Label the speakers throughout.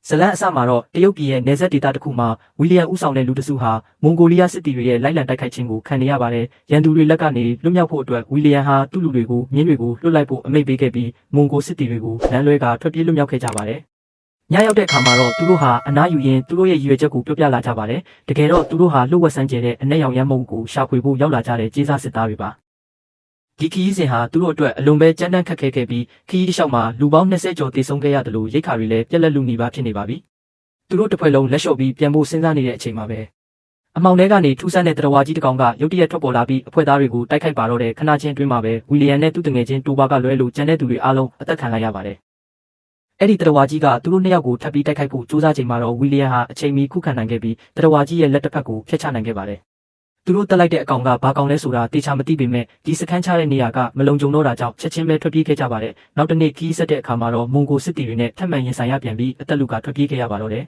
Speaker 1: ဇလန်အစမှာတော့တရုတ်ပြည်ရဲ့နယ်စပ်ဒေသတစ်ခုမှာဝီလီယံဦးဆောင်တဲ့လူတစုဟာမွန်ဂိုလီးယားစစ်တီတွေရဲ့လိုက်လံတိုက်ခိုက်ခြင်းကိုခံနေရပါတယ်။ရန်သူတွေလက်ကနေလွတ်မြောက်ဖို့အတွက်ဝီလီယံဟာသူ့လူတွေကိုမြင်းတွေကိုလွတ်လိုက်ဖို့အမိန့်ပေးခဲ့ပြီးမွန်ဂိုစစ်တီတွေကိုလမ်းလွဲကထွက်ပြေးလွတ်မြောက်ခဲ့ကြပါတယ်။ညရောက်တဲ့အခါမှာတော့သူတို့ဟာအနားယူရင်းသူတို့ရဲ့ရည်ရွယ်ချက်ကိုပြောပြလာကြပါတယ်။တကယ်တော့သူတို့ဟာလှုပ်ဝက်ဆန်းကျဲတဲ့အနက်ရောင်ရမ်းမုံကိုရှာဖွေဖို့ရောက်လာကြတဲ့ကြေးစားစစ်သားတွေပါ။ဒီခီးစဉ်ဟာသူတို့အတွက်အလွန်ပဲကြမ်းတမ်းခက်ခဲခဲ့ပြီးခီးတစ်လျှောက်မှာလူပေါင်း20ကျော်တေဆုံးခဲ့ရတယ်လို့ရိတ်ခါတွေလည်းပြက်လက်လူနေပါဖြစ်နေပါပြီ။သူတို့တစ်ဖွဲ့လုံးလက်လျှော့ပြီးပြန်ဖို့စဉ်းစားနေတဲ့အချိန်မှာပဲအမောင်ထဲကနေထူးဆန်းတဲ့တရဝါကြီးတစ်ကောင်ကရုတ်တရက်ထွက်ပေါ်လာပြီးအဖွဲ့သားတွေကိုတိုက်ခိုက်ပါတော့တဲ့ခဏချင်းတွင်းမှာပဲဝီလီယံနဲ့သူ့တငယ်ချင်းတိုဘာကလွဲလို့ကျန်တဲ့သူတွေအားလုံးအသက်ခံလိုက်ရပါတယ်။အဲ့ဒီတရဝါကြီးကသူတို့နှစ်ယောက်ကိုထပ်ပြီးတိုက်ခိုက်ဖို့ကြိုးစားချိန်မှာတော့ဝီလီယံဟာအချိန်မီခုခံနိုင်ခဲ့ပြီးတရဝါကြီးရဲ့လက်တစ်ဖက်ကိုဖျက်ချနိုင်ခဲ့ပါတယ်။သူတို့တက်လိုက်တဲ့အကောင်ကဘာကောင်လဲဆိုတာတေချာမသိပေမဲ့ဒီစခန်းချတဲ့နေရာကမလုံခြုံတော့တာကြောင့်ချက်ချင်းပဲထွက်ပြေးခဲ့ကြပါတယ်။နောက်တစ်နေ့ခီးဆက်တဲ့အခါမှာတော့မွန်ဂိုစစ်တီတွေနဲ့ထပ်မံရင်ဆိုင်ရပြန်ပြီးအသက်လူကထွက်ပြေးခဲ့ရပါတော့တယ်။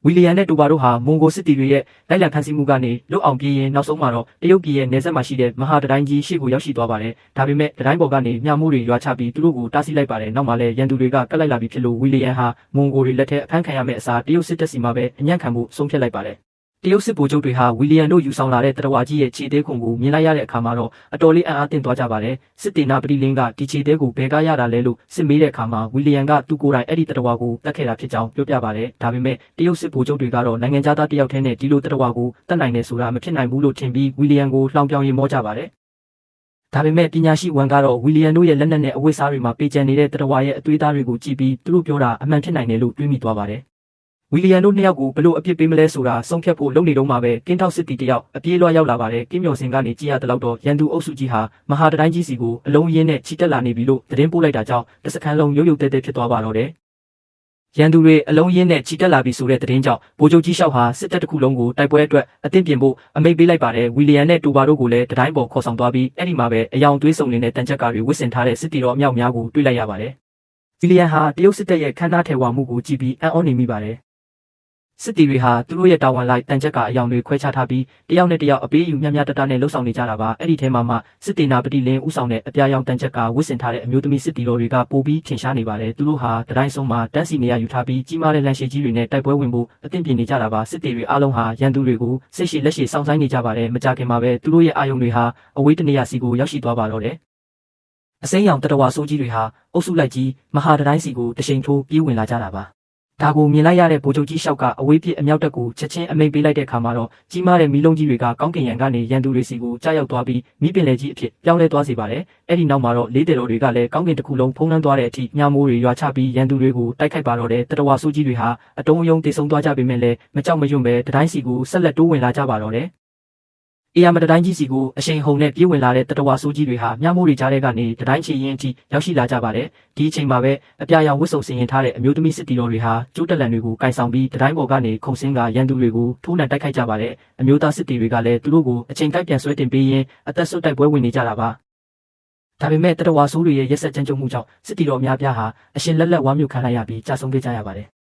Speaker 1: ဝီလီယံနဲ့တိုဘာတို့ဟာမွန်ဂိုစစ်တီတွေရဲ့လိုက်လံဖမ်းဆီးမှုကနေလွတ်အောင်ပြေးရင်နောက်ဆုံးမှာတော့တရုတ်ပြည်ရဲ့နယ်စပ်မှာရှိတဲ့မဟာတတိုင်းကြီးရှေ့ကိုရောက်ရှိသွားပါတယ်။ဒါပေမဲ့တတိုင်းပေါ်ကနေမြမှုတွေရွာချပြီးသူတို့ကိုတားဆီးလိုက်ပါတယ်။နောက်မှာလည်းရန်သူတွေကကတ်လိုက်လာပြီးဖြစ်လို့ဝီလီယံဟာမွန်ဂိုတွေလက်ထက်အဖမ်းခံရမယ့်အစားတရုတ်စစ်တပ်စီမှာပဲအညံ့ခံမှုဆုံးဖြတ်လိုက်ပါတယ်။တရုတ်စစ်ဗိုလ်ချုပ်တွေဟာဝီလီယံတို့ယူဆောင်လာတဲ့တရဝါကြီးရဲ့ခြေသေးခုံကိုမြင်လိုက်ရတဲ့အခါမှာတော့အတော်လေးအံ့အားသင့်သွားကြပါတယ်။စစ်တေနာပတိလင်းကဒီခြေသေးကိုဘယ်ကရတာလဲလို့စစ်မေးတဲ့အခါမှာဝီလီယံကသူ့ကိုယ်တိုင်အဲ့ဒီတရဝါကိုတတ်ခဲ့တာဖြစ်ကြောင်းပြောပြပါတယ်။ဒါပေမဲ့တရုတ်စစ်ဗိုလ်ချုပ်တွေကတော့နိုင်ငံသားတယောက်တည်းနဲ့ဒီလိုတရဝါကိုတတ်နိုင်တယ်ဆိုတာမဖြစ်နိုင်ဘူးလို့ထင်ပြီးဝီလီယံကိုလှောင်ပြောင်ရင်မောကြပါတယ်။ဒါပေမဲ့ပညာရှိဝန်ကတော့ဝီလီယံတို့ရဲ့လက်နက်နဲ့အဝတ်စားတွေမှာပေကျန်နေတဲ့တရဝါရဲ့အသွေးသားတွေကိုကြည့်ပြီးသူတို့ပြောတာအမှန်ဖြစ်နိုင်တယ်လို့တွေးမိသွားပါတယ်။ဝီလီယံတို့နှစ်ယောက်ကိုဘလို့အပြစ်ပေးမလဲဆိုတာဆုံးဖြတ်ဖို့လုပ်နေတော့မှပဲကင်းထောက်စစ်တီတယောက်အပြေးလွှားရောက်လာပါတယ်ကင်းမြော်စင်ကနေကြည့်ရတဲ့လောက်တော့ရန်သူအုပ်စုကြီးဟာမဟာတတိုင်းကြီးစီကိုအလုံးရင်းနဲ့ချီတက်လာနေပြီလို့သတင်းပို့လိုက်တာကြောင့်တစ်စခန်းလုံးရုပ်ရုပ်တဲတဲဖြစ်သွားပါတော့တယ်ရန်သူတွေအလုံးရင်းနဲ့ချီတက်လာပြီဆိုတဲ့သတင်းကြောင့်ဗိုလ်ချုပ်ကြီးရှောက်ဟာစစ်တပ်တစ်ခုလုံးကိုတိုက်ပွဲအတွက်အသင့်ပြင်ဖို့အမိန့်ပေးလိုက်ပါတယ်ဝီလီယံနဲ့တိုဘာတို့ကိုလည်းတတိုင်းပေါ်ခေါ်ဆောင်သွားပြီးအဲ့ဒီမှာပဲအယောင်သွေးစုံနေတဲ့တန်ချက်ကားတွေဝစ်ဆင်ထားတဲ့စစ်တီတော်အမြောက်များကိုတွေ့လိုက်ရပါတယ်ဝီလီယံဟာတရုတ်စစ်တပ်ရဲ့ခန္ဓာထဲဝါမှုကိုကြည့်ပြီးအံ့ဩနေမိပါတယ်စစ်တီတွေဟာသူတို့ရဲ့တာဝန်လိုက်တန်ချက်ကအယောင်တွေခွဲခြားထားပြီးတယောက်နဲ့တယောက်အပေးယူမျှမျှတတနဲ့လှုပ်ဆောင်နေကြတာပါအဲ့ဒီထဲမှာမှစစ်တေနာပတိလင်းဦးဆောင်တဲ့အပြာရောင်တန်ချက်ကဝစ်ဆင်ထားတဲ့အမျိုးသမီးစစ်တီတော်တွေကပိုပြီးထင်ရှားနေပါတယ်သူတို့ဟာတတိုင်းဆုံးမှာတန်းစီနေရယူထားပြီးကြီးမားတဲ့လမ်းရှည်ကြီးတွေနဲ့တိုက်ပွဲဝင်ဖို့အသင့်ပြင်နေကြတာပါစစ်တီတွေအားလုံးဟာရန်သူတွေကိုစိတ်ရှိလက်ရှိစောင့်ဆိုင်နေကြပါတယ်မကြခင်မှာပဲသူတို့ရဲ့အာယုံတွေဟာအဝေးတနေရာစီကိုရောက်ရှိသွားပါတော့တယ်အစိမ်းရောင်တရဝါဆိုးကြီးတွေဟာအုပ်စုလိုက်ကြီးမဟာတတိုင်းစီကိုတရှိန်ထိုးပြေးဝင်လာကြတာပါဒါကိုမြင်လိုက်ရတဲ့ဗိုလ်ချုပ်ကြီးရှောက်ကအဝေးပြစ်အမြောက်တက်ကိုချက်ချင်းအမိန့်ပေးလိုက်တဲ့အခါမှာတော့ကြီးမားတဲ့မီးလုံးကြီးတွေကကောင်းကင်ရံကနေရန်သူတွေစီကိုကြားရောက်သွားပြီးမီးပင်လယ်ကြီးအဖြစ်ပြောင်းလဲသွားစေပါတယ်။အဲ့ဒီနောက်မှာတော့လေးတေတော်တွေကလည်းကောင်းကင်တစ်ခုလုံးဖုံးလွှမ်းသွားတဲ့အထိညမိုးတွေရွာချပြီးရန်သူတွေကိုတိုက်ခိုက်ပါတော့တဲ့တရဝါဆိုးကြီးတွေဟာအတုံးအယုံတေဆုံးသွားကြပေမဲ့လည်းမကြောက်မရွံ့ပဲတတိုင်းစီကိုဆက်လက်တိုးဝင်လာကြပါတော့တယ်။အေယာမတတိုင်းကြီးစီကိုအရှိန်ဟုန်နဲ့ပြေးဝင်လာတဲ့တရဝါဆိုးကြီးတွေဟာမြမိုးတွေကြားထဲကနေတတိုင်းချီရင်အထိရောက်ရှိလာကြပါတယ်။ဒီအချိန်မှာပဲအပြာရောင်ဝတ်စုံဆင်ရင်ထားတဲ့အမျိုးသမီးစစ်တီတော်တွေဟာကျိုးတက်လန်တွေကိုကင်ဆောင်ပြီးတတိုင်းပေါ်ကနေခုန်ဆင်းကရန်သူတွေကိုထိုးနှံတိုက်ခိုက်ကြပါတယ်။အမျိုးသားစစ်တီတွေကလည်းသူတို့ကိုအချိန်ကိုက်ပြန်ဆွဲတင်ပေးရင်းအသက်ဆွတ်တိုက်ပွဲဝင်နေကြတာပါ။ဒါပေမဲ့တရဝါဆိုးတွေရဲ့ရက်ဆက်ကြမ်းကြုတ်မှုကြောင့်စစ်တီတော်အများပြားဟာအရှင်လက်လက်ဝါမျိုးခံလိုက်ရပြီးကြာဆုံးခဲ့ကြရပါတယ်။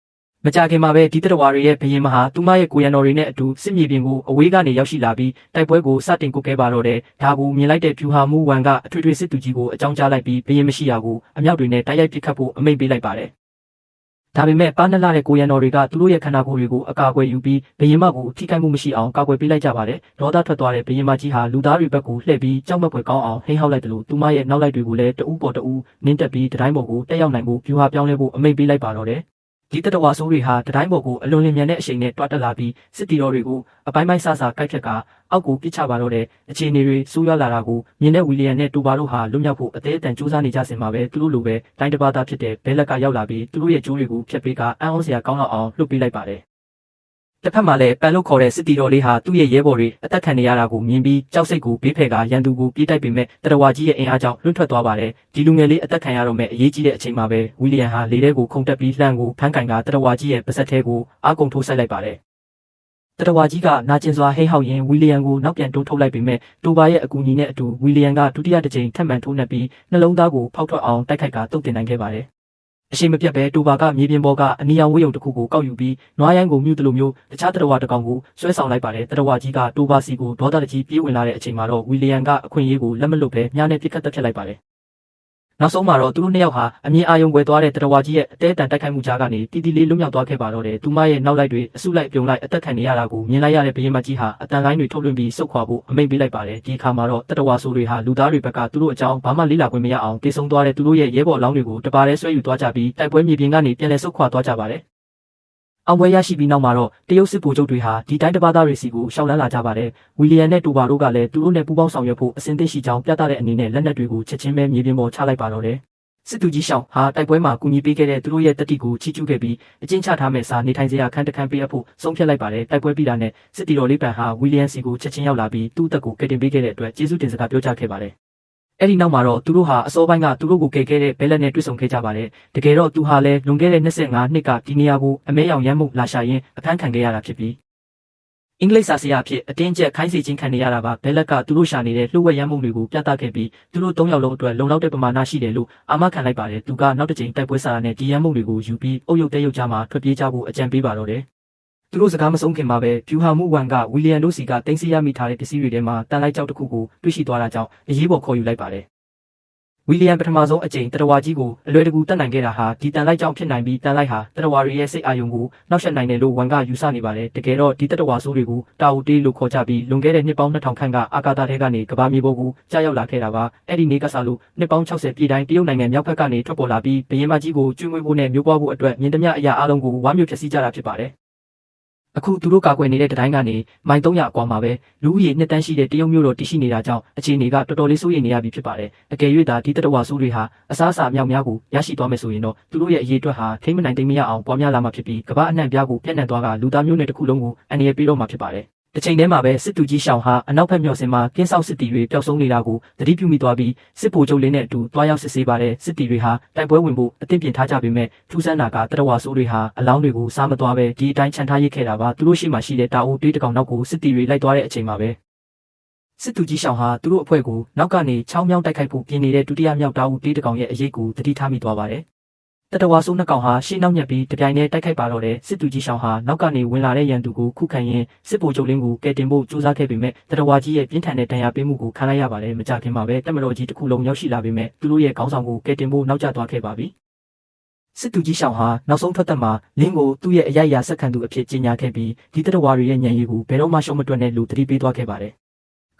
Speaker 1: မကြခင်မှာပဲဒီတရဝါတွေရဲ့ဘရင်မဟာသူမရဲ့ကိုရန်တော်တွေနဲ့အတူစစ်မြေပြင်ကိုအဝေးကနေရောက်ရှိလာပြီးတိုက်ပွဲကိုစတင်ကုတ်ခဲ့ပါတော့တယ်။ဒါကိုမြင်လိုက်တဲ့ဖြူဟာမူဝန်ကအထွေထွေစစ်သူကြီးကိုအကြောင်းကြားလိုက်ပြီးဘရင်မရှိရာကိုအမြောက်တွေနဲ့တိုက်ရိုက်ပစ်ခတ်ဖို့အမိန့်ပေးလိုက်ပါတယ်။ဒါပေမဲ့ပါနလာတဲ့ကိုရန်တော်တွေကသူတို့ရဲ့ခန္ဓာကိုယ်တွေကိုအကာအကွယ်ယူပြီးဘရင်မကိုထိခိုက်မှုမရှိအောင်ကာကွယ်ပေးလိုက်ကြပါတယ်။ဒေါသထွက်သွားတဲ့ဘရင်မကြီးဟာလူသားတွေဘက်ကိုလှည့်ပြီးကြောက်မက်ဖွယ်ကောင်းအောင်ဟိန်းဟောက်လိုက်တယ်လို့သူမရဲ့နောက်လိုက်တွေကိုလည်းတအူးပေါ်တအူးနင်းတက်ပြီးတတိုင်းပေါ်ကိုတက်ရောက်နိုင်ဖို့ဖြူဟာပြောင်းလဲဖို့အမိန့်ပေးလိုက်ပါတော့တယ်။ဒီတရဝါဆိုးတွေဟာတတိုင်းပေါ်ကိုအလွန်လင်းမြန်တဲ့အရှိန်နဲ့တွားတက်လာပြီးစစ်တီတော်တွေကိုအပိုင်းပိုင်းဆဆကိုက်ဖြတ်ကအောက်ကိုပစ်ချပါတော့တဲ့အခြေအနေတွေဆိုးရွားလာတာကိုမြင်တဲ့ဝီလီယံနဲ့တိုဘာတို့ဟာလွတ်မြောက်ဖို့အသေးအတန်ကြိုးစားနေကြစင်မှာပဲသူတို့လိုပဲတိုင်းတစ်ပါးသားဖြစ်တဲ့ဘဲလက်ကရောက်လာပြီးသူတို့ရဲ့ကြိုးတွေကိုဖျက်ပေးကအံ့ဩစရာကောင်းလောက်အောင်လှုပ်ပေးလိုက်ပါတယ်တစ်ဖက်မှာလည်းပန်လို့ခေါ်တဲ့စစ်တီတော်လေးဟာသူ့ရဲ့ရဲဘော်တွေအသက်ခံနေရတာကိုမြင်ပြီးကြောက်စိတ်ကိုဘေးဖယ်ကရန်သူကိုပြေးတိုက်ပေမဲ့တရဝါကြီးရဲ့အင်အားကြောင့်လွတ်ထွက်သွားပါတယ်ဒီလူငယ်လေးအသက်ခံရတော့မဲ့အရေးကြီးတဲ့အချိန်မှာပဲဝီလီယံဟာလေထဲကိုခုန်တက်ပြီးလှမ်းကိုဖမ်းကင်ကတရဝါကြီးရဲ့ပါးစပ်ထဲကိုအာကုန်ထိုးဆိုင်လိုက်ပါတယ်တရဝါကြီးကနာကျင်စွာဟိဟောက်ရင်ဝီလီယံကိုနောက်ပြန်တိုးထုတ်လိုက်ပေမဲ့တိုဘာရဲ့အကူအညီနဲ့အတူဝီလီယံကဒုတိယတစ်ချိန်ထပ်မံထိုးနှက်ပြီးနှလုံးသားကိုဖောက်ထွက်အောင်တိုက်ခိုက်ကတုတ်တင်နိုင်ခဲ့ပါတယ်အရှိမပြတ်ပဲတိုဘာကမြေပြင်ပေါ်ကအနီရောင်ဝေးရုံတစ်ခုကိုကောက်ယူပြီးနွားရိုင်းကိုမြူးတလို့မျိုးတခြားတရဝါတစ်ကောင်ကိုဆွဲဆောင်လိုက်ပါတယ်တရဝါကြီးကတိုဘာစီကိုဒေါသတကြီးပြေးဝင်လာတဲ့အချိန်မှာတော့ဝီလီယံကအခွင့်အရေးကိုလက်မလွတ်ပဲမြားနဲ့ပြစ်ခတ်တက်ဖြတ်လိုက်ပါတယ် နောက်ဆုံးမှာတော့သူတို့နှစ်ယောက်ဟာအမြင်အာရုံဝယ်သွားတဲ့တရဝါကြီးရဲ့အသေးအတန်တိုက်ခိုက်မှုကြားကနေတီတီလေးလွတ်မြောက်သွားခဲ့ပါတော့တယ်။သူမရဲ့နောက်လိုက်တွေအစုလိုက်ပြုံလိုက်အသက်ခံနေရတာကိုမြင်လိုက်ရတဲ့ဘုရင်မကြီးဟာအတန်လိုင်းတွေထုတ်လွှင့်ပြီးစုတ်ခွာဖို့အမိန့်ပေးလိုက်ပါတယ်။ဒီအခါမှာတော့တရဝါဆိုတွေဟာလူသားတွေဘက်ကသူတို့အကြောင်းဘာမှလေ့လာခွင့်မရအောင်တေဆုံသွားတဲ့သူတို့ရဲ့ရဲဘော်အလောင်းတွေကိုတပါးရဲဆွဲယူသွားကြပြီးတိုက်ပွဲမြေပြင်ကနေပြန်လည်ဆုတ်ခွာသွားကြပါတယ်။အောင်ပွဲရရှိပြီးနောက်မှာတော့တရုတ်စစ်ဗိုလ်ချုပ်တွေဟာဒီတိုင်းတစ်ပါးသားတွေစီကိုရှောက်လန်းလာကြပါတယ်။ဝီလီယံနဲ့တိုဘာတို့ကလည်းသူတို့နဲ့ပူးပေါင်းဆောင်ရွက်ဖို့အစဉ်သင့်ရှိကြောင်းပြသတဲ့အနေနဲ့လက်နက်တွေကိုချက်ချင်းပဲမြေပြင်ပေါ်ချလိုက်ပါတော့တယ်။စစ်သူကြီးရှောင်းဟာတိုက်ပွဲမှာကူညီပေးခဲ့တဲ့သူတို့ရဲ့တတိကိုချီးကျူးခဲ့ပြီးအကျဉ်းချထားမဲ့စာနေထိုင်စရာခန်းတစ်ခန်းပေးအပ်ဖို့ဆုံးဖြတ်လိုက်ပါတယ်။တိုက်ပွဲပြီးတာနဲ့စစ်တီတော်လေးပန်ဟာဝီလီယံစီကိုချက်ချင်းရောက်လာပြီးသူ့အသက်ကိုကယ်တင်ပေးခဲ့တဲ့အတွက်ကျေးဇူးတင်စကားပြောကြားခဲ့ပါတယ်။အဲ့ဒီနောက်မှာတော့သူတို့ဟာအစောပိုင်းကသူတို့ကိုကယ်ခဲ့တဲ့ဘဲလက်နဲ့တွေ့ဆုံခဲ့ကြပါတယ်။တကယ်တော့သူဟာလည်းလွန်ခဲ့တဲ့25နှစ်ကဒီနေရာကိုအမဲရောင်ရမ်းမှုလာရှာရင်းအဖမ်းခံခဲ့ရတာဖြစ်ပြီးအင်္ဂလိပ်စာဆရာအဖြစ်အတင်းကျပ်ခိုင်းစေခြင်းခံနေရတာပါဘဲလက်ကသူတို့ရှာနေတဲ့လှုပ်ဝက်ရမ်းမှုတွေကိုပြသခဲ့ပြီးသူတို့၃ယောက်လုံးအတွက်လုံလောက်တဲ့ပမာဏရှိတယ်လို့အာမခံလိုက်ပါတယ်သူကနောက်တစ်ချိန်တိုက်ပွဲစာနဲ့ဒီရမ်းမှုတွေကိုယူပြီးအုပ်ရုပ်တဲရုပ်ကြားမှာထွက်ပြေးကြဖို့အကြံပေးပါတော့တယ်သူတို့စကားမဆုံးခင်မှာပဲဖြူဟာမှုဝန်ကဝီလီယံတို့စီကတင်စီရမိထားတဲ့ပစ္စည်းတွေထဲမှာတန်လိုက်ကြောက်တစ်ခုကိုတွေ့ရှိသွားတာကြောင့်အရေးပေါ်ခေါ်ယူလိုက်ပါတယ်ဝီလီယံပထမဆုံးအကြိမ်တရဝါကြီးကိုအလွယ်တကူတတ်နိုင်ခဲ့တာဟာဒီတန်လိုက်ကြောင့်ဖြစ်နိုင်ပြီးတန်လိုက်ဟာတရဝါတွေရဲ့စိတ်အာရုံကိုနှောက်ယှက်နိုင်တယ်လို့ဝန်ကယူဆနေပါတယ်တကယ်တော့ဒီတရဝါဆိုးတွေကိုတာဝူတေးလို့ခေါ်ကြပြီးလွန်ခဲ့တဲ့နှစ်ပေါင်း2000ခန့်ကအာကာသထဲကနေကမ္ဘာမြေပေါ်ကိုကြားရောက်လာခဲ့တာပါအဲ့ဒီနေ့ကစားလို့နှစ်ပေါင်း60ပြည်တိုင်းတရုတ်နိုင်ငံမြောက်ဘက်ကနေထွက်ပေါ်လာပြီးဘရင်မကြီးကိုကျွေးမွေးဖို့နဲ့မျိုးပွားဖို့အတွက်မြင်သမျှအရာအလုံးကိုဝါမျိုးဖျက်ဆီးကြတာဖြစ်ပါတယ်အခုသူတို့ကာကွယ်နေတဲ့တိုင်းကနေမိုင်300အကွာမှာပဲလူဦးရေ2တန်းရှိတဲ့တရုတ်မြို့တော်တည်ရှိနေတာကြောင့်အခြေအနေကတော်တော်လေးစိုးရိမ်နေရပြီဖြစ်ပါတယ်။အကယ်၍သာဒီတရဝါဆိုးတွေဟာအစားအစာအမြောက်များကိုရရှိသွားမယ်ဆိုရင်တော့သူတို့ရဲ့အရေးအတွက်ဟာထိမ့်မနိုင်သိမ့်မရအောင်ပွားများလာမှာဖြစ်ပြီးကမ္ဘာအနှံ့ပြားကိုပြန့်နှံ့သွားကလူသားမျိုးနွယ်တစ်ခုလုံးကိုအန္တရာယ်ပေးတော့မှာဖြစ်ပါတယ်။တစ်ချိန်တည်းမှာပဲစစ်သူကြီးရှောင်းဟာအနောက်ဘက်မျှော်စင်မှာကင်းဆောက်စစ်တီတွေပျောက်ဆုံးနေတာကိုသတိပြုမိသွားပြီးစစ်ဗိုလ်ချုပ်လေးနဲ့အတူတွားရောက်စစ်ဆေးပါတယ်စစ်တီတွေဟာတိုက်ပွဲဝင်ဖို့အသင့်ပြင်ထားကြပေမဲ့ထူးဆန်းတာကတရဝါဆိုးတွေဟာအလောင်းတွေကိုစားမသွားပဲဒီအတိုင်းခြံထားရစ်ခဲ့တာပါသူတို့ရှိမှရှိတဲ့တာအိုတေးတကောင်နောက်ကိုစစ်တီတွေလိုက်သွားတဲ့အချိန်မှာပဲစစ်သူကြီးရှောင်းဟာသူတို့အဖွဲ့ကိုနောက်ကနေချောင်းမြောင်းတိုက်ခိုက်ဖို့ပြင်နေတဲ့ဒုတိယမြောက်တာအိုတေးတကောင်ရဲ့အရေးကိုသတိထားမိသွားပါတယ်တတဝါဆိုးနှစ်ကောင်ဟာရှေ့နောက်ညက်ပြီးတပြိုင်တည်းတိုက်ခိုက်ပါတော့တဲ့စစ်သူကြီးရှောင်းဟာနောက်ကနေဝင်လာတဲ့ရန်သူကိုခုခံရင်းစစ်ဗိုလ်ချုပ်လင်းကိုကယ်တင်ဖို့ကြိုးစားခဲ့ပေမဲ့တတဝါကြီးရဲ့ပြင်းထန်တဲ့ဒဏ်ရာပေးမှုကိုခံလိုက်ရပါတယ်မကြခင်မှာပဲတက်မတော်ကြီးတစ်ခုလုံးရောက်ရှိလာပေမဲ့သူတို့ရဲ့ခေါင်းဆောင်ကိုကယ်တင်ဖို့နောက်ကျသွားခဲ့ပါပြီစစ်သူကြီးရှောင်းဟာနောက်ဆုံးထွက်သက်မှာလင်းကိုသူ့ရဲ့အရိုက်အရာဆက်ခံသူအဖြစ်ကြေညာခဲ့ပြီးဒီတတဝါတွေရဲ့ညံရည်ကိုဘယ်တော့မှရှုံးမတွက်နဲ့လို့သတိပေးသွားခဲ့ပါတယ်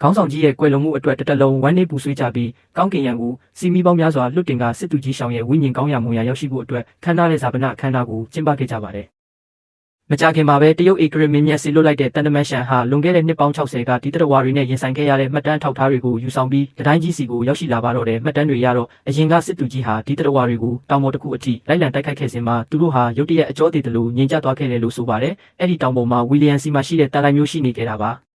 Speaker 1: ခေါင်းဆောင်ကြီးရဲ့ကွယ်လွန်မှုအတွက်တစ်လုံးဝမ်းနည်းပူဆွေးကြပြီးကောင်းကင်ရံကိုစီမီပေါင်းများစွာလွတ်တင်ကစစ်သူကြီးရှောင်းရဲ့ဝိညာဉ်ကောင်းရာမွန်ရာရောက်ရှိဖို့အတွက်ခမ်းနားတဲ့ဇာပနအခမ်းအနားကိုကျင်းပခဲ့ကြပါတယ်။မကြာခင်မှာပဲတရုတ်ဧကရမင်းမြတ်စီလွတ်လိုက်တဲ့တန်တမန်ရှန်ဟာလွန်ခဲ့တဲ့နှစ်ပေါင်း60ကဒီတရဝါတွေနဲ့ရင်ဆိုင်ခဲ့ရတဲ့မှတ်တမ်းထောက်ထားတွေကိုယူဆောင်ပြီးတိုင်းကြီးစီကိုရောက်ရှိလာပါတော့တယ်မှတ်တမ်းတွေရတော့အရင်ကစစ်သူကြီးဟာဒီတရဝါတွေကိုတောင်ပေါ်တစ်ခုအထိလိုက်လံတိုက်ခိုက်ခဲ့စဉ်မှာသူတို့ဟာရုတ်တရက်အကြောတည်တယ်လို့ငြိမ်ချသွားခဲ့တယ်လို့ဆိုပါတယ်။အဲ့ဒီတောင်ပေါ်မှာဝီလီယံစီမှာရှိတဲ့တန်လိုက်မျိုးရှိနေကြတာပါ။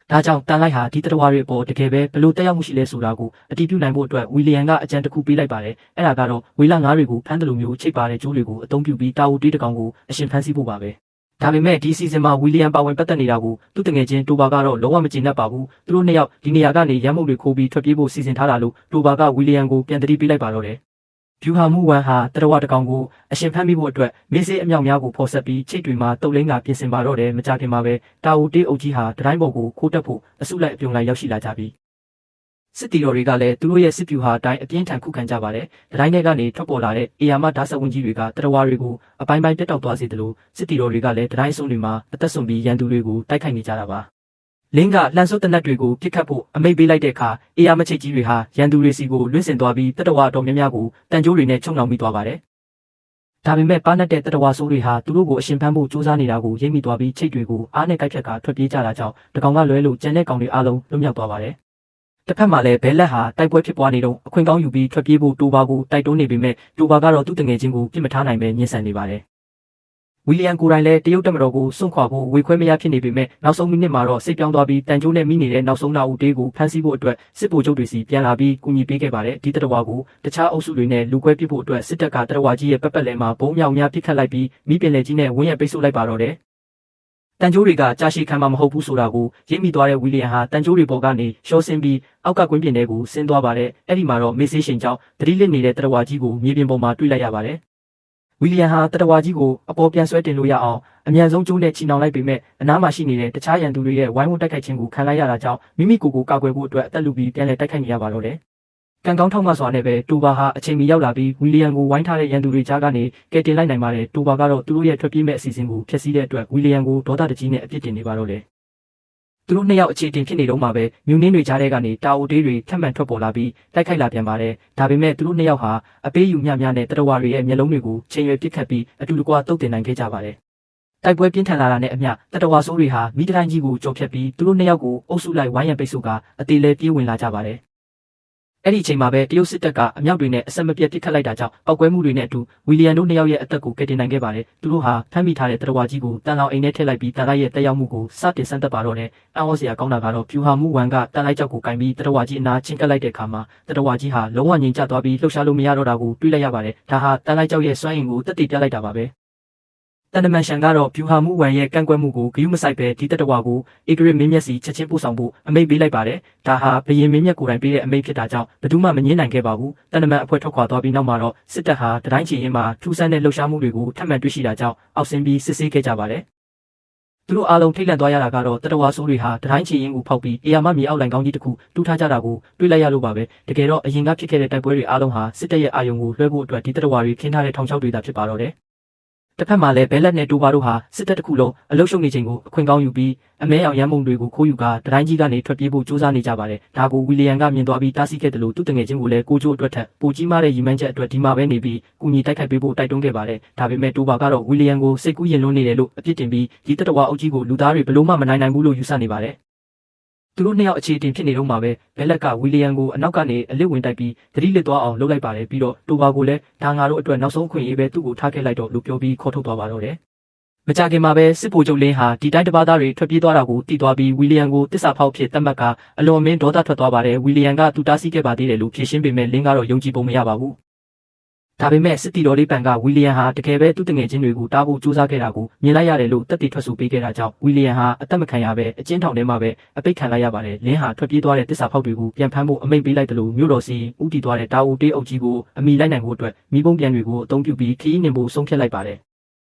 Speaker 1: ဒါကြောင့်တန်လိုက်ဟာဒီတရဝါတွေအပေါ်တကယ်ပဲဘလို့တက်ရောက်မှုရှိလဲဆိုတာကိုအတည်ပြုနိုင်ဖို့အတွက်ဝီလီယံကအကြံတစ်ခုပေးလိုက်ပါတယ်။အဲ့ဒါကတော့ဝေလငါးတွေကိုဖမ်းတယ်လို့မျိုးချိတ်ပါတဲ့ကျိုးတွေကိုအသုံးပြုပြီးတာဝူတေးတကောင်ကိုအရှင်ဖမ်းဆီးဖို့ပါပဲ။ဒါပေမဲ့ဒီစီဇန်မှာဝီလီယံပါဝင်ပတ်သက်နေတာကိုသူ့တငယ်ချင်းတိုဘာကတော့လုံးဝမကျေနပ်ပါဘူး။သူတို့နှစ်ယောက်ဒီနေရာကနေရမ်းမှုတွေခိုးပြီးထွက်ပြေးဖို့စီစဉ်ထားတာလို့တိုဘာကဝီလီယံကိုပြန်တတိပေးလိုက်ပါတော့တယ်။ဗျူဟာမှုဝန်ဟာတရဝါတကောင်ကိုအရှင်ဖမ်းမိဖို့အတွက်မေးစေးအမြောက်များကိုဖော်ဆက်ပြီးချိတ်တွေမှာတုတ်လင်းကပြင်ဆင်ပါတော့တယ်မကြခင်မှာပဲတာဝူတေးအုပ်ကြီးဟာတတိုင်းပေါ်ကိုခိုးတက်ဖို့အစုလိုက်အပြုံလိုက်ရောက်ရှိလာကြပြီစစ်တီတော်တွေကလည်းသူတို့ရဲ့စစ်ဗျူဟာအတိုင်းအပြင်းထန်ခုခံကြပါတယ်တတိုင်းထဲကနေထွက်ပေါ်လာတဲ့အေယာမဓာတ်ဆက်ဝင်ကြီးတွေကတရဝါတွေကိုအပိုင်းပိုင်းပြတ်တောက်သွားစေတယ်လို့စစ်တီတော်တွေကလည်းတတိုင်းအစုံတွေမှာအသက်ဆုံးပြီးရန်သူတွေကိုတိုက်ခိုက်နေကြတာပါလင်းကလှန်ဆုပ်တနက်တွေကိုပြစ်ခတ်ဖို့အမိန့်ပေးလိုက်တဲ့အခါအေယာမချိတ်ကြီးတွေဟာရန်သူတွေစီကိုလွင့်စင်သွားပြီးတတဝါတော်များများကိုတန်ကြိုးတွေနဲ့ချုံနှောင်မိသွားပါတယ်။ဒါပေမဲ့ပါနတ်တဲ့တတဝါဆိုးတွေဟာသူတို့ကိုအရှင်ဖမ်းဖို့ကြိုးစားနေတာကိုရိပ်မိသွားပြီးချိတ်တွေကိုအားနဲ့ကိုက်ဖြတ်ကထွက်ပြေးကြတာကြောင့်တကောင်ကလွဲလို့ကျန်တဲ့ကောင်တွေအားလုံးလွတ်မြောက်သွားပါတယ်။တစ်ဖက်မှာလည်းဘဲလက်ဟာတိုက်ပွဲဖြစ်ပွားနေတော့အခွင့်ကောင်းယူပြီးထွက်ပြေးဖို့တိုဘာကိုတိုက်တွန်းနေပေမဲ့တိုဘာကတော့သူ့တငယ်ချင်းကိုပြစ်မထားနိုင်ပဲညှဉ်းဆန်နေပါတယ်ဝီလီယံကိုရိုင်းလည်းတရုတ်တပ်မတော်ကိုစွန့်ခွာဖို့ဝေခွဲမရဖြစ်နေပေမဲ့နောက်ဆုံးမိနစ်မှာတော့စိတ်ပြောင်းသွားပြီးတန်ကြိုးနဲ့မိနေတဲ့နောက်ဆုံးနာဦးတေးကိုဖမ်းဆီးဖို့အတွက်စစ်ဗိုလ်ချုပ်တွေစီပြန်လာပြီးကူညီပေးခဲ့ပါတယ်ဒီတရဝါကိုတခြားအုပ်စုတွေနဲ့လူခွဲပစ်ဖို့အတွက်စစ်တပ်ကတရဝါကြီးရဲ့ပတ်လည်မှာဘုံမြောက်များပစ်ခတ်လိုက်ပြီးမိပင်လယ်ကြီးနဲ့ဝင်းရပိတ်ဆို့လိုက်ပါတော့တယ်တန်ကြိုးတွေကကြာရှည်ခံမှာမဟုတ်ဘူးဆိုတာကိုရိပ်မိသွားတဲ့ဝီလီယံဟာတန်ကြိုးတွေပေါ်ကနေရှော့ဆင်းပြီးအောက်ကကွင်းပြင်ထဲကိုဆင်းသွားပါတယ်အဲ့ဒီမှာတော့မေ့ဆေးရှင်ကြောင့်တတိလစ်နေတဲ့တရဝါကြီးကိုမြေပြင်ပေါ်မှာတွေ့လိုက်ရပါတယ်ဝီလီယံဟာတတဝါကြီးကိုအပေါ်ပြန်ဆွဲတင်လို့ရအောင်အမြန်ဆုံးကျိုးနဲ့ချီနှောင်လိုက်ပေမဲ့အနားမှာရှိနေတဲ့တခြားရန်သူတွေရဲ့ဝိုင်းဝန်းတိုက်ခိုက်ခြင်းကိုခံလိုက်ရတာကြောင့်မိမိကိုယ်ကိုကာကွယ်ဖို့အတွက်အသက်လူပြီးပြန်လည်တိုက်ခိုက်နေရပါတော့တယ် ကံကောင်းထောက်မှစွာနဲ့ပဲတိုဘာဟာအချိန်မီရောက်လာပြီးဝီလီယံကိုဝိုင်းထားတဲ့ရန်သူတွေကြားကနေကယ်တင်လိုက်နိုင်ပါတယ်တိုဘာကတော့သူတို့ရဲ့ထွက်ပြေးမဲ့အစီအစဉ်ကိုဖျက်ဆီးတဲ့အတွက်ဝီလီယံကိုဒေါသတကြီးနဲ့အပြစ်တင်နေပါတော့တယ်သူတို့နှစ်ယောက်အခြေတင်ဖြစ်နေတော့မှပဲမြူနင်းတွေကြားထဲကနေတာအိုတေးတွေထပ်မံထွက်ပေါ်လာပြီးတိုက်ခိုက်လာပြန်ပါတယ်ဒါပေမဲ့သူတို့နှစ်ယောက်ဟာအပေးယူမျှများနဲ့တရဝါတွေရဲ့မျက်လုံးတွေကိုချိန်ရွယ်ပစ်ခတ်ပြီးအတူတကွတုတ်တင်နိုင်ခဲ့ကြပါတယ်တိုက်ပွဲပြင်းထန်လာတာနဲ့အမျှတတဝါဆိုးတွေဟာမိတိုင်းကြီးကိုကြော်ဖြတ်ပြီးသူတို့နှစ်ယောက်ကိုအုပ်စုလိုက်ဝိုင်းရံပိတ်ဆို့ကအသေးလဲပြေးဝင်လာကြပါတယ်အဲ့ဒီအချိန်မှာပဲတရုတ်စစ်တပ်ကအမြောက်တွေနဲ့အဆက်မပြတ်ပစ်ခတ်လိုက်တာကြောင့်ပောက်ကွဲမှုတွေနဲ့အတူဝီလီယံတို့နှစ်ယောက်ရဲ့အသက်ကိုကယ်တင်နိုင်ခဲ့ပါတယ်သူတို့ဟာဖမ်းမိထားတဲ့တရဝါကြီးကိုတန်လောင်အိမ်ထဲထည့်လိုက်ပြီးတန်လိုက်ရဲ့တက်ရောက်မှုကိုစတင်ဆန်းသက်ပါတော့တယ်အံ့ဩစရာကောင်းတာကတော့ဖြူဟာမှုဝန်ကတန်လိုက်ကြောက်ကိုကင်ပြီးတရဝါကြီးအနာချင်းကပ်လိုက်တဲ့အခါမှာတရဝါကြီးဟာလုံးဝငြိမ်ကျသွားပြီးလှုပ်ရှားလို့မရတော့တာကိုတွေးလိုက်ရပါတယ်ဒါဟာတန်လိုက်ကြောက်ရဲ့စွမ်းအင်ကိုတက်တည်ပြလိုက်တာပါပဲတန်တမန်ရှန်ကတော့ဖြူဟာမှုဝန်ရဲ့ကန့်ကွက်မှုကိုဂယုမဆိုင်ပဲဒီတတဝါကိုဧကရစ်မင်းမျက်စီချက်ချင်းပို့ဆောင်ဖို့အမိန့်ပေးလိုက်ပါတယ်ဒါဟာဘရင်မင်းမျက်ကိုယ်တိုင်ပေးတဲ့အမိန့်ဖြစ်တာကြောင့်ဘယ်သူမှမငြင်းနိုင်ခဲ့ပါဘူးတန်တမန်အဖွဲ့ထွက်ခွာသွားပြီးနောက်မှာတော့စစ်တပ်ဟာတတိုင်းချီရင်မှာထူးဆန်းတဲ့လှုပ်ရှားမှုတွေကိုထပ်မံတွေ့ရှိတာကြောင့်အောက်ဆင်းပြီးစစ်ဆေးခဲ့ကြပါတယ်သူတို့အားလုံးထိတ်လန့်သွားရတာကတော့တတဝါဆိုးတွေဟာတတိုင်းချီရင်ကိုဖောက်ပြီးအေယာမမြေအောက်လိုင်ကောင်းကြီးတစ်ခုတူးထားကြတာကိုတွေ့လိုက်ရလို့ပါပဲတကယ်တော့အရင်ကဖြစ်ခဲ့တဲ့တိုက်ပွဲတွေအားလုံးဟာစစ်တပ်ရဲ့အာရုံကိုလွှဲဖို့အတွက်ဒီတတဝါတွေခင်းထားတဲ့ထောင်ချောက်တွေသာဖြစ်ပါတော့တယ်တစ်ဖက်မှာလည်းဘဲလက်နဲ့တိုဘာတို့ဟာစစ်တပ်တစ်ခုလုံးအလုရှုံနေချိန်ကိုအခွင့်ကောင်းယူပြီးအမဲအောင်ရမ်းမုံတွေကိုခိုးယူကာတတိုင်းကြီးကနေထွက်ပြေးဖို့ကြိုးစားနေကြပါတယ်။ဒါကိုဝီလီယံကမြင်သွားပြီးတားဆီးခဲ့တယ်လို့သူ့တငယ်ချင်းကိုလည်းကိုချိုးအတွက်ထက်ပိုကြီးမားတဲ့ရည်မှန်းချက်အတွက်ဒီမှာပဲနေပြီးကူညီတိုက်ခိုက်ပေးဖို့တိုက်တွန်းခဲ့ပါတယ်။ဒါပေမဲ့တိုဘာကတော့ဝီလီယံကိုစိတ်ကူးရင်လွန်းနေတယ်လို့အပြစ်တင်ပြီးဒီတတဝါအုပ်ကြီးကိုလူသားတွေဘလို့မှမနိုင်နိုင်ဘူးလို့ယူဆနေပါတယ်။သူတို့နှစ်ယောက်အခြေတင်ဖြစ်နေတော့မှပဲဘဲလက်ကဝီလီယံကိုအနောက်ကနေအလစ်ဝင်တိုက်ပြီးသတိလစ်သွားအောင်လုပ်လိုက်ပါတယ်ပြီးတော့တိုဘာကိုလည်းဒါငါတို့အတွက်နောက်ဆုံးအခွင့်အရေးပဲသူ့ကိုထားခဲ့လိုက်တော့လို့ပြောပြီးခေါ်ထုတ်သွားပါတော့တယ်မကြခင်မှာပဲစစ်ဗိုလ်ချုပ်လင်းဟာဒီတိုင်းတစ်ပါးသားတွေထွက်ပြေးသွားတာကိုသိသွားပြီးဝီလီယံကိုတစ္ဆာဖောက်ဖြစ်တတ်မှတ်ကအလွန်မင်းဒေါသထွက်သွားပါတယ်ဝီလီယံကသူတားဆီးခဲ့ပါသေးတယ်လို့ဖြေရှင်းပေမဲ့လင်းကတော့ယုံကြည်ပုံမရပါဘူးဒါပေမဲ့စစ်တီတော်လေးပန်ကဝီလီယံဟာတကယ်ပဲသူ့တငယ်ချင်းတွေကိုတားဖို့ကြိုးစားခဲ့တာကိုမြင်လိုက်ရတယ်လို့တက်တည်ထွက်ဆိုပေးခဲ့တာကြောင့်ဝီလီယံဟာအသက်မခံရပဲအကျဉ်းထောင်ထဲမှာပဲအပိတ်ခံလိုက်ရပါတယ်လင်းဟာထွက်ပြေးသွားတဲ့တစ္ဆာဖောက်တွေကိုပြန်ဖမ်းဖို့အမိန့်ပေးလိုက်တယ်လို့မြို့တော်စီဦးတည်သွားတဲ့တာအိုတေးအုပ်ကြီးကိုအမိလိုက်နိုင်ဖို့အတွက်မိဘုံပြန်တွေကိုအသုံးပြုပြီးခီးနှင်ဖို့ဆုံးဖြတ်လိုက်ပါတယ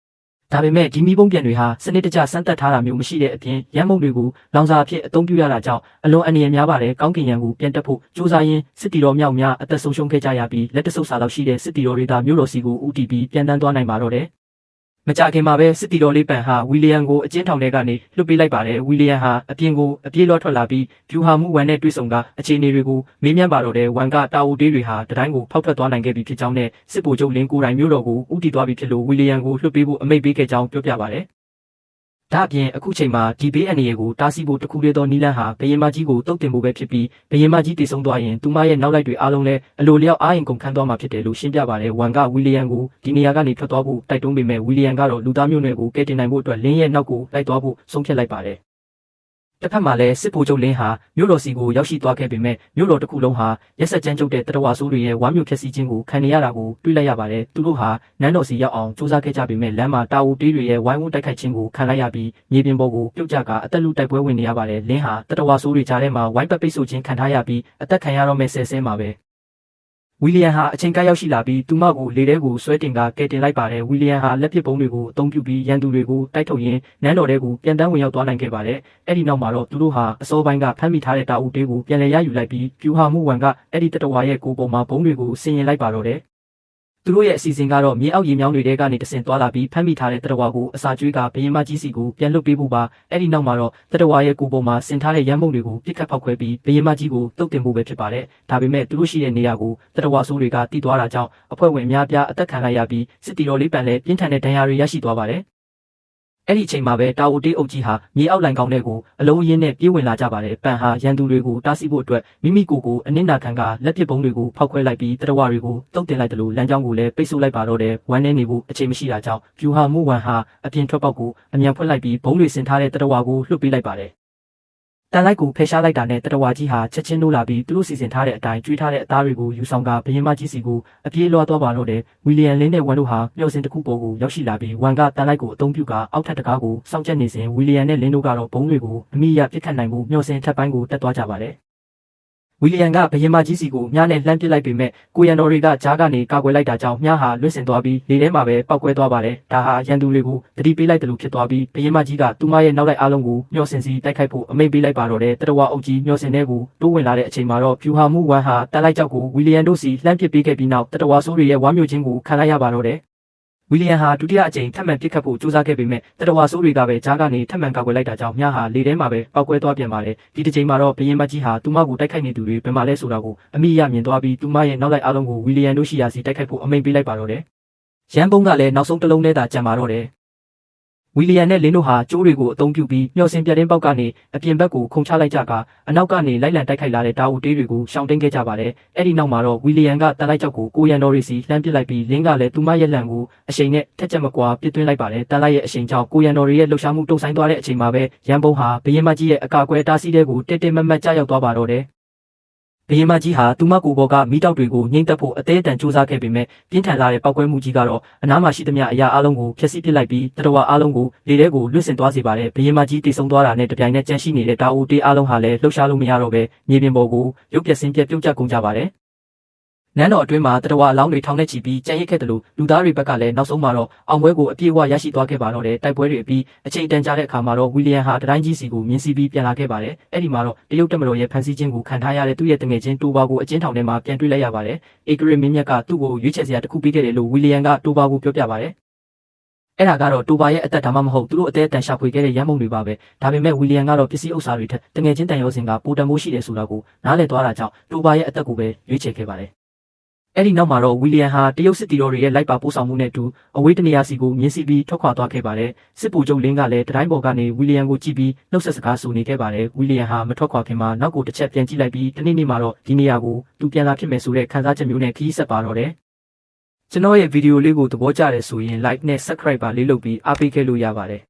Speaker 1: ်ဒါပေမဲ့ဒီမီးပုံပြန်တွေဟာစနစ်တကျစမ်းသပ်ထားတာမျိုးမရှိတဲ့အပြင်ရမ်းမုံတွေကိုလောင်စာအဖြစ်အသုံးပြုရတာကြောင့်အလွန်အန္တရာယ်များပါတယ်ကောင်းကင်ရံကိုပြန်တက်ဖို့စူးစမ်းရင်းစစ်တီတော်မြောက်များအသက်ဆုံးရှုံးခဲ့ကြရပြီးလက်တဆုပ်စာလောက်ရှိတဲ့စစ်တီတော်တွေကမြို့တော်စီကိုဦးတည်ပြီးပြန်တန်းသွားနိုင်ပါတော့တယ်မကြခင်မှာပဲစစ်တီတော်လေးပန်ဟာဝီလီယံကိုအကျဉ်းထောင်ထဲကနေလွှတ်ပေးလိုက်ပါတယ်ဝီလီယံဟာအပြင်ကိုအပြေးလွှတ်ထွက်လာပြီးဖြူဟာမှုဝန်နဲ့တွေ့ဆုံကအခြေအနေတွေကိုမေးမြန်းပါတော့တယ်ဝန်ကတာအိုတေးတွေဟာတတိုင်းကိုဖောက်ထွက်သွားနိုင်ခဲ့ပြီဖြစ်ကြောင်းနဲ့စစ်ဗိုလ်ချုပ်လင်းကိုယ်တိုင်မြို့တော်ကိုဦးတည်သွားပြီဖြစ်လို့ဝီလီယံကိုလွှတ်ပေးဖို့အမိန့်ပေးခဲ့ကြောင်းပြောပြပါတယ်ဒါအပြင်အခုချိန်မှာဒီဘေးအန္တရာယ်ကိုတားဆီးဖို့တခုတည်းသောနီလန်ဟာဘယင်မကြီးကိုတုတ်တင်ဖို့ပဲဖြစ်ပြီးဘယင်မကြီးတည်ဆုံသွားရင်သူမရဲ့နောက်လိုက်တွေအားလုံးလည်းအလိုလျောက်အားရင်ကုန်ခန်းသွားမှာဖြစ်တယ်လို့ရှင်းပြပါတယ်ဝန်ကဝီလီယံကိုဒီနေရာကနေထွက်သွားဖို့တိုက်တွန်းပေမဲ့ဝီလီယံကတော့လူသားမျိုးနွယ်ကိုကယ်တင်နိုင်ဖို့အတွက်လင်းရဲ့နောက်ကိုလိုက်သွားဖို့ဆုံးဖြတ်လိုက်ပါတယ်တစ်ဖက်မှာလည်းစစ်ဗိုလ်ချုပ်လင်းဟာမြို့တော်စီကိုရောက်ရှိသွားခဲ့ပေမဲ့မြို့တော်တစ်ခုလုံးဟာရက်ဆက်ကြမ်းကြုတ်တဲ့တရဝါဆိုးတွေရဲ့ဝမ်းမြူဖြက်စီးခြင်းကိုခံနေရတာကိုတွေ့လိုက်ရပါတယ်သူတို့ဟာနန်းတော်စီရောက်အောင်စူးစမ်းခဲ့ကြပေမဲ့လမ်းမှာတာအိုတေးတွေရဲ့ဝိုင်းဝန်းတိုက်ခိုက်ခြင်းကိုခံလိုက်ရပြီးမြေပြင်ပေါ်ကိုပြုတ်ကျကအသက်လူတိုက်ပွဲဝင်နေရပါတယ်လင်းဟာတရဝါဆိုးတွေကြားထဲမှာဝိုင်းပတ်ပိတ်ဆို့ခြင်းခံထားရပြီးအသက်ခံရတော့မဲ့ဆဲဆဲမှာပဲဝီလီယံဟာအချိန်ကရောက်ရှိလာပြီးသူမကိုလေထဲကိုဆွဲတင်ကကယ်တင်လိုက်ပါတယ်ဝီလီယံဟာလက်ပစ်ပုံးတွေကိုအသုံးပြုပြီးရန်သူတွေကိုတိုက်ထုတ်ရင်းနန်းတော်ထဲကိုပြန်တန်းဝင်ရောက်သွားနိုင်ခဲ့ပါတယ်အဲ့ဒီနောက်မှာတော့သူတို့ဟာအစောပိုင်းကဖမ်းမိထားတဲ့တာအုပ်တေးကိုပြန်လည်ရယူလိုက်ပြီးပြူဟာမှုဝန်ကအဲ့ဒီတတဝါရဲ့ကိုယ်ပေါ်မှာဘုံတွေကိုဆင်ရင်လိုက်ပါတော့တယ်သူတို့ရဲ့အစီအစဉ်ကတော့မြေအောက်ရေမြောင်းတွေထဲကနေတဆင်သွားလာပြီးဖမ်းမိထားတဲ့တတဝါကိုအစာကျွေးကဘယင်မကြီးစီကိုပြန်လွတ်ပေးဖို့ပါအဲ့ဒီနောက်မှာတော့တတဝါရဲ့ကိုယ်ပေါ်မှာဆင်ထားတဲ့ရမ်းမုံတွေကိုပြစ်ခတ်ဖောက်ခွဲပြီးဘယင်မကြီးကိုတုတ်တင်ဖို့ပဲဖြစ်ပါတယ်ဒါပေမဲ့သူတို့ရှိတဲ့နေရာကိုတတဝါဆိုးတွေကတီးသွားတာကြောင့်အဖွဲ့ဝင်အများပြားအသက်ခံလိုက်ရပြီးစစ်တီတော်လေးပန်လည်းပြင်းထန်တဲ့ဒဏ်ရာတွေရရှိသွားပါတယ်အဲ့ဒီအချိန်မှာပဲတာအိုတေးအုပ်ကြီးဟာမြေအောက်လိုင်ကောင်းတဲ့ကိုအလုံးအရင်းနဲ့ပြေးဝင်လာကြပါတယ်ပန်ဟာရန်သူတွေကိုတားဆီးဖို့အတွက်မိမိကိုယ်ကိုအနစ်နာခံကလက်ပစ်ပုံးတွေကိုဖောက်ခွဲလိုက်ပြီးတရဝါတွေကိုတုတ်တင်လိုက်တယ်လို့လမ်းကြောင်းကိုလည်းပိတ်ဆို့လိုက်ပါတော့တယ်ဝမ်းနေနေဖို့အချိန်မရှိတာကြောင့်ဖြူဟာမှုဝန်ဟာအပြင်ထွက်ပေါက်ကိုအမြန်ဖွင့်လိုက်ပြီးဘုံတွေဆင်ထားတဲ့တရဝါကိုလွှတ်ပေးလိုက်ပါတယ်တန်လိုက်ကိုဖယ်ရှားလိုက်တာနဲ့တတဝါကြီးဟာချက်ချင်းလို့လာပြီးသူတို့စီစဉ်ထားတဲ့အတိုင်းကျွေးထားတဲ့အသားတွေကိုယူဆောင်ကဘယင်မကြီးစီကိုအပြေးလွှားသွားပါတော့တယ်ဝီလီယံလင်းနဲ့ဝန်တို့ဟာမျှော်စင်တစ်ခုပေါ်ကိုရောက်ရှိလာပြီးဝန်ကတန်လိုက်ကိုအသုံးပြုကအောက်ထပ်တကားကိုစောင့်ကြပ်နေစဉ်ဝီလီယံနဲ့လင်းတို့ကတော့ဘုံတွေကိုအမိရပြစ်ခတ်နိုင်မှုမျှော်စင်ထပ်ပိုင်းကိုတက်သွားကြပါတယ် ဝီလီယံကဘရင်မကြီးစီကိုမြားနဲ့လှမ်းပစ်လိုက်ပေမဲ့ကိုရန်တော်တွေကကြားကနေကာကွယ်လိုက်တာကြောင့်မြားဟာလွင့်စင်သွားပြီးလေထဲမှာပဲပောက်ကွဲသွားပါတယ်ဒါဟာရန်သူတွေကိုတတိပေးလိုက်တယ်လို့ဖြစ်သွားပြီးဘရင်မကြီးကသူမရဲ့နောက်လိုက်အားလုံးကိုမျှော်စင်စီတိုက်ခိုက်ဖို့အမိန့်ပေးလိုက်ပါတော့တယ်တတဝါအုပ်ကြီးမျှော်စင်တဲ့ကိုတိုးဝင်လာတဲ့အချိန်မှာတော့ဖြူဟာမှုဝမ်ဟာတက်လိုက်ကြောက်ကိုဝီလီယံတို့စီလှမ်းပစ်ပေးခဲ့ပြီးနောက်တတဝါဆိုးတွေရဲ့ဝါမျိုးချင်းကိုခံလိုက်ရပါတော့တယ်ဝီလီယံဟာဒုတိယအကြိမ်ထပ်မံပစ်ခတ်ဖို့ကြိုးစားခဲ့ပေမဲ့တတဝါဆိုးတွေကပဲကြားကနေထပ်မံကာကွယ်လိုက်တာကြောင့်မြားဟာလေထဲမှာပဲပောက်ကွဲသွားပြန်ပါတယ်ဒီတစ်ချိန်မှာတော့ဘရင်မကြီးဟာသူမကိုတိုက်ခိုက်နေသူတွေဘယ်မှာလဲဆိုတာကိုအမိရမြင်သွားပြီးသူမရဲ့နောက်လိုက်အားလုံးကိုဝီလီယံတို့ရှိရာစီတိုက်ခိုက်ဖို့အမိန့်ပေးလိုက်ပါတော့တယ်ရန်ပုံးကလည်းနောက်ဆုံးတစ်လုံးနဲ့သာကြံပါတော့တယ်ဝီလီယံနဲ့လင်းတို့ဟာကျိုးတွေကိုအသုံးပြုပြီးမျှော်စင်ပြတင်းပေါက်ကနေအပြင်ဘက်ကိုခုန်ချလိုက်ကြကအနောက်ကနေလိုက်လံတိုက်ခိုက်လာတဲ့တာဝူတေးတွေကိုရှောင်တိန်ခဲ့ကြပါတယ်။အဲ့ဒီနောက်မှာတော့ဝီလီယံကတန်လိုက်ကြောက်ကိုကိုရန်တော်ရီစီလှမ်းပစ်လိုက်ပြီးလင်းကလည်းသူမရဲ့လံကိုအရှိန်နဲ့ထက်ချက်မကွာပစ်သွင်းလိုက်ပါတယ်။တန်လိုက်ရဲ့အရှိန်ကြောင့်ကိုရန်တော်ရီရဲ့လှုပ်ရှားမှုတုံ့ဆိုင်သွားတဲ့အချိန်မှာပဲရန်ပုံးဟာဘရင်မကြီးရဲ့အကာအကွယ်တားဆီးတဲ့ကိုတက်တက်မတ်မတ်ကြားရောက်သွားပါတော့တယ်။ဘရင်မကြီးဟာသူမကိုဘောကမိတောက်တွေကိုငိမ့်သက်ဖို့အသေးအတန်စူးစမ်းခဲ့ပေမဲ့ပြင်းထန်လာတဲ့ပောက်ကွဲမှုကြီးကတော့အနားမှာရှိသမျှအရာအလုံးကိုဖျက်ဆီးပစ်လိုက်ပြီးတတဝါအလုံးကိုလေထဲကိုလွင့်စင်သွားစေပါတယ်ဘရင်မကြီးတိတ်ဆုံးသွားတာနဲ့တပြိုင်နက်ကြန့်ရှိနေတဲ့တာအိုတေးအလုံးဟာလည်းလှုပ်ရှားလို့မရတော့ပဲမြေပြင်ပေါ်ကိုရုပ်ပြက်ဆင်းပြက်ပြုတ်ကျကုန်ကြပါတယ်နန်းတော်အတွင်းမှာတတဝါအလောင်းတွေထောင်ထဲချီပြီးကြံ့ရစ်ခဲ့တယ်လို့လူသားတွေဘက်ကလည်းနောက်ဆုံးမှာတော့အောင်ပွဲကိုအပြည့်အဝရရှိသွားခဲ့ပါတော့တယ်တိုက်ပွဲတွေအပြီးအချိန်တန်ကြာတဲ့အခါမှာတော့ဝီလီယံဟာတတိုင်းကြီးစီကိုမြင်းစီပြီးပြန်လာခဲ့ပါတယ်အဲ့ဒီမှာတော့တရုတ်တပ်မတော်ရဲ့ဖမ်းဆီးခြင်းကိုခံထားရတဲ့သူ့ရဲ့တငယ်ချင်းတိုဘာကိုအကျဉ်းထောင်ထဲမှာပြန်တွေ့လိုက်ရပါတယ်အေဂရစ်မင်းမြတ်ကသူ့ကိုရွေးချယ်စရာတစ်ခုပေးခဲ့တယ်လို့ဝီလီယံကတိုဘာကိုပြောပြပါတယ်အဲ့ဒါကတော့တိုဘာရဲ့အသက်ဒါမှမဟုတ်သူတို့အသေးအတန်ရှာဖွေခဲ့တဲ့ရန်ပုံတွေပါပဲဒါပေမဲ့ဝီလီယံကတော့ပစ္စည်းဥစ္စာတွေထက်တငယ်ချင်းတန်ရောစင်ကပိုတန်မိုးရှိတယ်ဆိုတာကိုနားလည်သွားတာကြောင့်တိုဘာရဲ့အသက်ကိုပဲရွေးချယ်ခဲ့ပါတယ်အဲ့ဒီနောက်မှာတော့ဝီလီယံဟာတရုတ်စစ်တီတော်တွေရဲ့လိုက်ပါပို့ဆောင်မှုနဲ့အတူအဝေးတနေရာစီကိုမြင်းစီပြီးထွက်ခွာသွားခဲ့ပါတယ်စစ်ဗိုလ်ချုပ်လင်းကလည်းတိုင်းပေါ်ကနေဝီလီယံကိုကြည့်ပြီးနှုတ်ဆက်စကားဆိုနေခဲ့ပါတယ်ဝီလီယံဟာမထွက်ခွာခင်မှာနောက်ကိုတစ်ချက်ပြန်ကြည့်လိုက်ပြီးတနေ့နေ့မှာတော့ဒီနေရာကိုသူပြန်လာဖြစ်မယ်ဆိုတဲ့ခံစားချက်မျိုးနဲ့ခရီးဆက်ပါတော့တယ်ကျွန်တော်ရဲ့ဗီဒီယိုလေးကိုသဘောကျတယ်ဆိုရင် like နဲ့ subscribe ပါလေးလုပ်ပြီးအားပေးခဲ့လို့ရပါတယ်